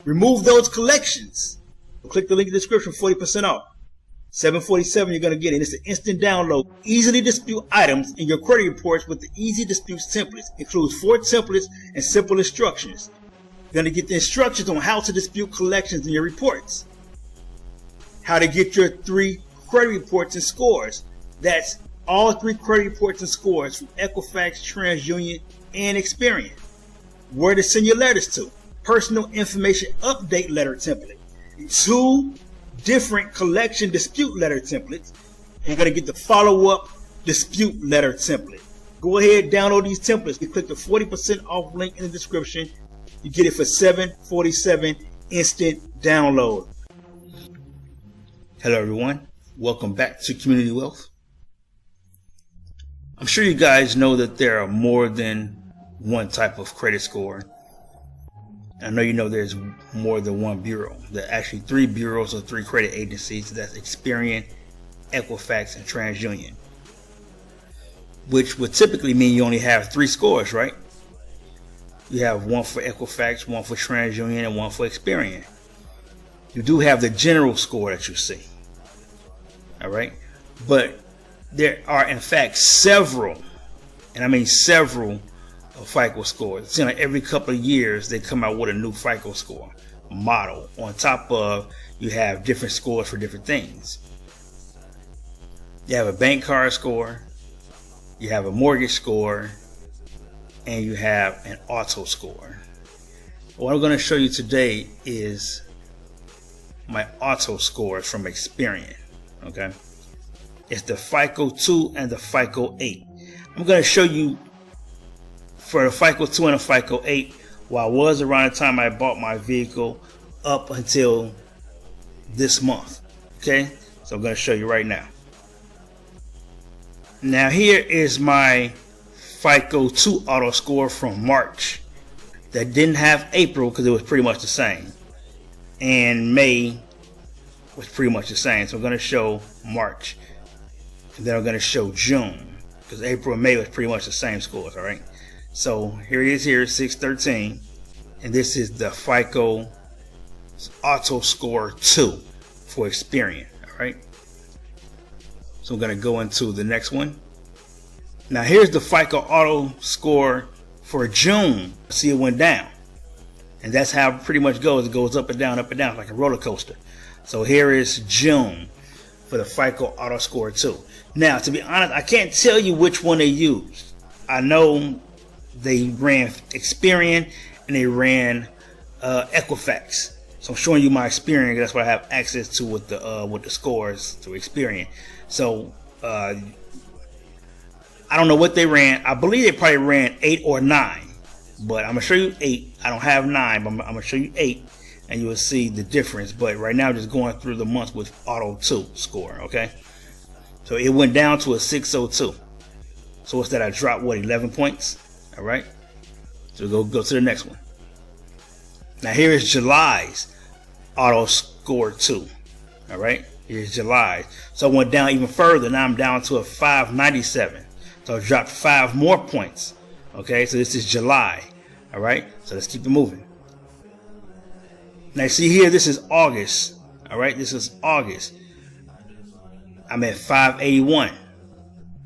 Remove those collections. Click the link in the description, 40% off. $747 you're going to get it. It's an instant download. Easily dispute items in your credit reports with the Easy Disputes templates. Includes 4 templates and simple instructions. You're going to get the instructions on how to dispute collections in your reports. How to get your 3 credit reports and scores. That's all 3 credit reports and scores from Equifax, TransUnion, and Experian. Where to send your letters to. Personal information update letter template. 2 different collection dispute letter templates. You're going to get the follow-up dispute letter template. Go ahead, download these templates. You click the 40% off link in the description. You get it for $747 instant download. Hello everyone. Welcome back to Community Wealth. I'm sure you guys know that there are more than one type of credit score. I know you know there's more than one bureau. There are actually 3 bureaus or 3 credit agencies. That's Experian, Equifax, and TransUnion. Which would typically mean you only have 3 scores, right? You have one for Equifax, one for TransUnion, and one for Experian. You do have the general score that you see. Alright? But there are in fact several, and I mean several, FICO scores. It seems like every couple of years they come out with a new FICO score model. On top of, you have different scores for different things. You have a bank card score, you have a mortgage score, and you have an auto score. What I'm going to show you today is my auto scores from Experian. Okay, it's the FICO 2 and the FICO 8. I'm going to show you for the FICO 2 and the FICO 8, while I was around the time I bought my vehicle up until this month. Okay, so I'm going to show you right now. Now here is my FICO 2 auto score from March that didn't have April because it was pretty much the same, and May was pretty much the same. So I'm going to show March, and then I'm going to show June because April and May was pretty much the same scores. All right. So here it is, here 613, and this is the FICO Auto Score 2 for Experian. All right. So I'm going to go into the next one. Now here's the FICO Auto Score for June. See, it went down, and that's how it pretty much goes. It goes up and down, like a roller coaster. So here is June for the FICO Auto Score 2. Now, to be honest, I can't tell you which one they used. I know they ran Experian and they ran Equifax. So I'm showing you my Experian. That's what I have access to with the scores to Experian. So I don't know what they ran. I believe they probably ran 8 or 9, but I'm gonna show you 8. I don't have 9, but I'm gonna show you 8, and you will see the difference. But right now, I'm just going through the months with Auto 2 score. Okay, so it went down to a 602. So what's that? I dropped what, 11 points? All right. So go to the next one. Now here is July's Auto Score 2. All right. Here's July. So I went down even further. Now I'm down to a 597. So I dropped 5 more points. Okay. So this is July. All right. So let's keep it moving. Now see here, this is August. All right. This is August. I'm at 581.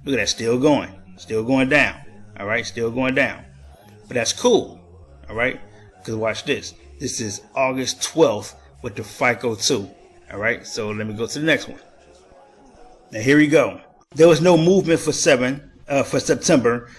Look at that. Still going. Still going down. All right, still going down, but that's cool. All right, because watch this. This is August 12th with the FICO 2. All right, so let me go to the next one. Now here we go. There was no movement for September,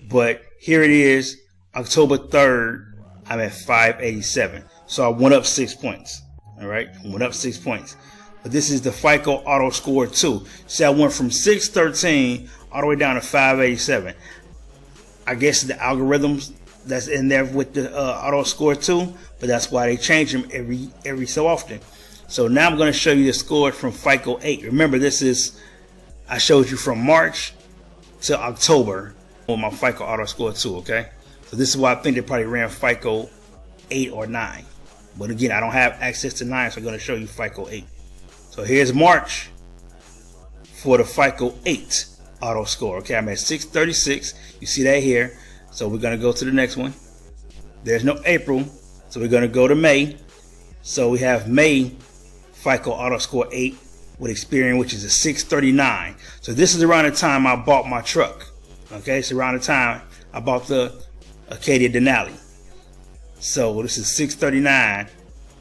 but here it is, October 3rd. I'm at 587, so I went up 6 points. All right, I went up 6 points. But this is the FICO Auto Score 2. See, I went from 613 all the way down to 587. I guess the algorithms that's in there with the Auto Score 2, but that's why they change them every so often. So now I'm going to show you the scores from FICO 8. Remember, this is, I showed you from March to October on my FICO Auto Score 2. Okay, so this is why I think they probably ran FICO 8 or 9. But again, I don't have access to 9, so I'm going to show you FICO 8. So here's March for the FICO 8 auto score. Okay, I'm at 636. You see that here. So we're going to go to the next one. There's no April, so we're going to go to May. So we have May FICO auto score 8 with Experian, which is a 639. So this is around the time I bought my truck. Okay, it's around the time I bought the Acadia Denali. So this is 639,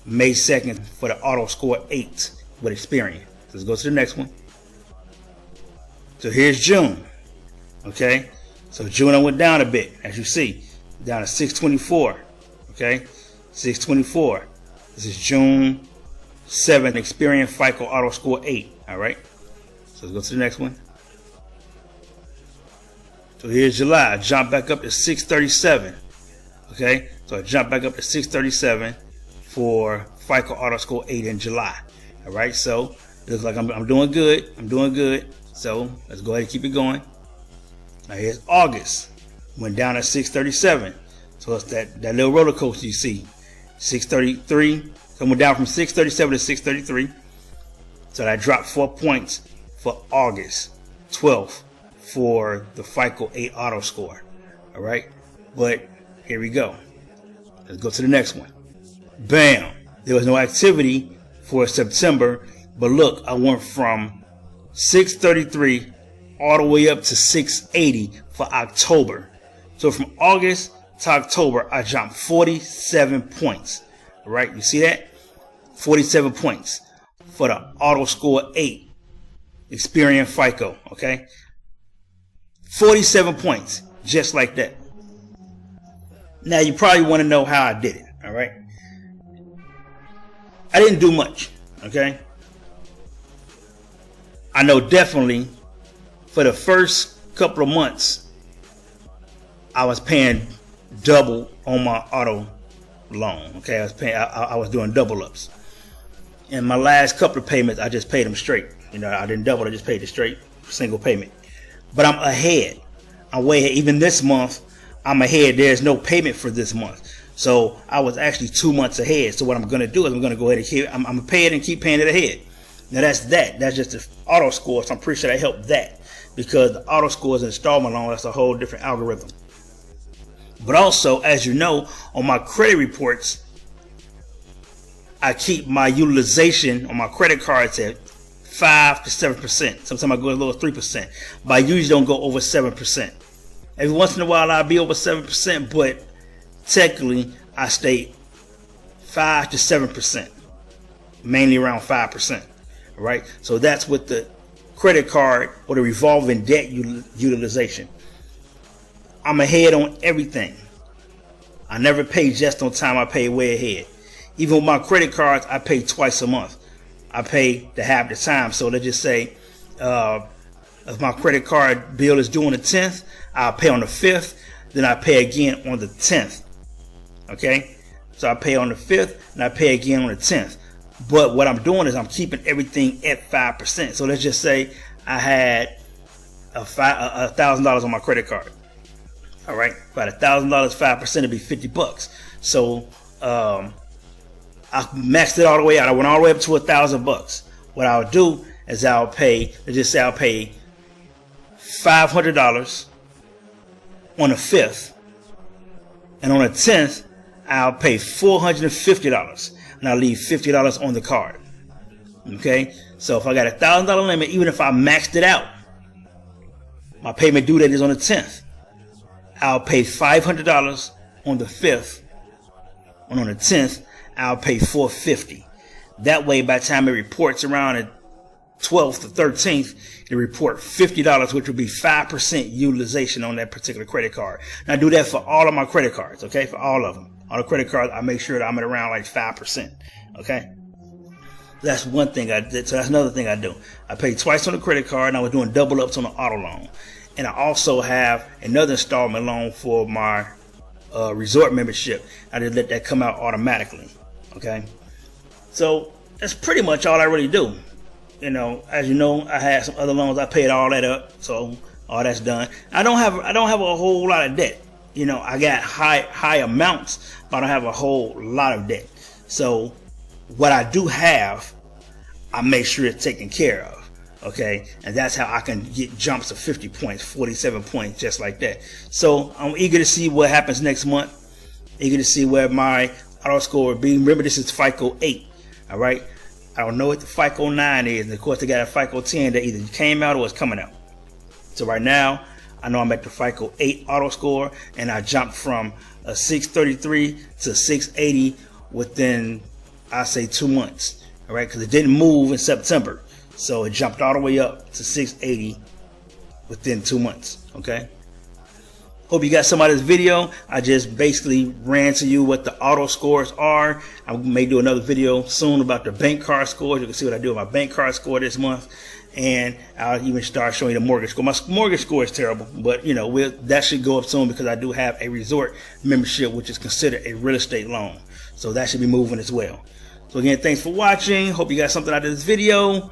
May 2nd for the auto score 8 with Experian. So let's go to the next one. So here's June. Okay, so June I went down a bit, as you see, down to 624. Okay, 624. This is June 7th, Experian FICO auto score 8. All right, so let's go to the next one. So here's July. I jumped back up to 637. Okay, so I jumped back up to 637 for FICO auto score 8 in July. All right, so it looks like I'm doing good. I'm doing good. So let's go ahead and keep it going. Now here's August. Went down to 637. So it's that little roller coaster you see. 633. So I went down from 637 to 633. So I dropped 4 points for August 12th for the FICO 8 auto score. All right, but here we go. Let's go to the next one. Bam! There was no activity for September, but look, I went from 633 all the way up to 680 for October. So from August to October, I jumped 47 points. All right, you see that? 47 points for the auto score 8 Experian FICO. Okay, 47 points, just like that. Now you probably want to know how I did it. All right, I didn't do much. Okay, I know definitely for the first couple of months I was paying double on my auto loan. Okay, I was doing double ups. And my last couple of payments, I just paid them straight. You know, I didn't double, I just paid it straight, single payment. But I'm ahead. I'm way ahead. Even this month, I'm ahead. There's no payment for this month. So I was actually 2 months ahead. So what I'm going to do is I'm going to go ahead and I'm going to pay it and keep paying it ahead. Now that's just the auto score. So I'm pretty sure that helped that, because the auto score is an installment loan. That's a whole different algorithm. But also, as you know, on my credit reports, I keep my utilization on my credit cards at 5 to 7%. Sometimes I go as low as 3%, but I usually don't go over 7%. Every once in a while I'll be over 7%, but technically I stay 5 to 7%, mainly around 5%. Right? So that's with the credit card or the revolving debt utilization. I'm ahead on everything. I never pay just on time. I pay way ahead. Even with my credit cards, I pay twice a month. I pay the half the time. So let's just say if my credit card bill is due on the 10th, I'll pay on the 5th. Then I pay again on the 10th. Okay? So I pay on the 5th and I pay again on the 10th. But what I'm doing is I'm keeping everything at 5%. So let's just say I had $1,000 on my credit card. All right, about $1,000, 5%, it'd be $50. So I maxed it all the way out. I went all the way up to $1,000. What I'll do is I'll pay. Let's just say I'll pay $500 on the 5th, and on the 10th I'll pay $450, and I'll leave $50 on the card. Okay, so if I got $1,000 limit, even if I maxed it out, my payment due date is on the 10th. I'll pay $500 on the 5th, and on the 10th, I'll pay $450. That way, by the time it reports around the 12th or 13th, it report $50, which would be 5% utilization on that particular credit card. Now, I do that for all of my credit cards, okay? For all of them. All the credit cards, I make sure that I'm at around like 5%, okay? That's one thing I did. So that's another thing I do. I paid twice on the credit card, and I was doing double ups on the auto loan. And I also have another installment loan for my resort membership. I just let that come out automatically. Okay, so that's pretty much all I really do. You know, as you know, I had some other loans. I paid all that up, so all that's done. I don't have a whole lot of debt. You know, I got high amounts, but I don't have a whole lot of debt. So what I do have, I make sure it's taken care of. Okay, and that's how I can get jumps of 50 points, 47 points, just like that. So I'm eager to see what happens next month. Eager to see where my auto score would be. Remember, this is FICO 8. All right. I don't know what the FICO 9 is. And of course, they got a FICO 10 that either came out or is coming out. So right now, I know I'm at the FICO 8 auto score, and I jumped from a 633 to 680 within, I say, 2 months. All right, because it didn't move in September, so it jumped all the way up to 680 within 2 months. Okay. Hope you got some out of this video. I just basically ran to you what the auto scores are. I may do another video soon about the bank card scores. You can see what I do with my bank card score this month. And I'll even start showing you the mortgage score. My mortgage score is terrible, but you know, that should go up soon because I do have a resort membership, which is considered a real estate loan. So that should be moving as well. So again, thanks for watching. Hope you got something out of this video.